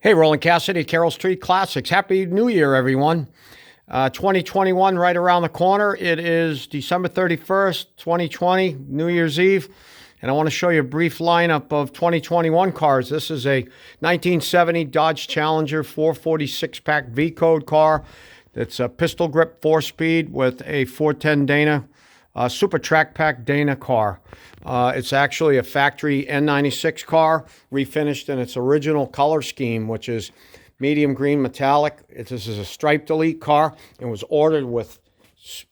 Hey, Roland Cassidy, Carroll Street Classics. Happy New Year, everyone. 2021 right around the corner. It is December 31st, 2020, New Year's Eve. And I want to show you a brief lineup of 2021 cars. This is a 1970 Dodge Challenger 446-pack V-Code car. It's a pistol grip 4-speed with a 410 Dana Super Track Pack Dana car. It's actually a factory N96 car, refinished in its original color scheme, which is medium green metallic. This is a striped elite car and was ordered with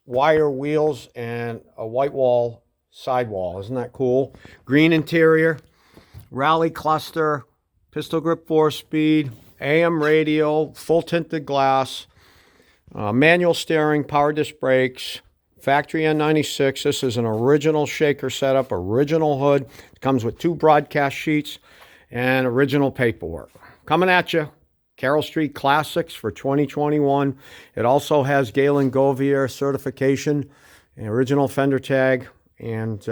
wire wheels and a white wall sidewall. Isn't that cool? Green interior, rally cluster, pistol grip 4-speed, AM radio, full tinted glass, manual steering, power disc brakes, factory N96. This is an original shaker setup, original hood. It comes with 2 broadcast sheets and original paperwork. Coming at you, Carroll Street Classics for 2021. It also has Galen Govier certification, an original fender tag, and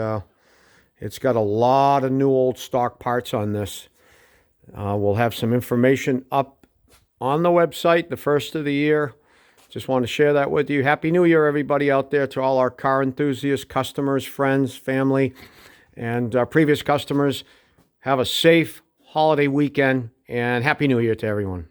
it's got a lot of new old stock parts on this. We'll have some information up on the website the first of the year. Just want to share that with you. Happy New Year, everybody out there, to all our car enthusiasts, customers, friends, family, and previous customers. Have a safe holiday weekend, and Happy New Year to everyone.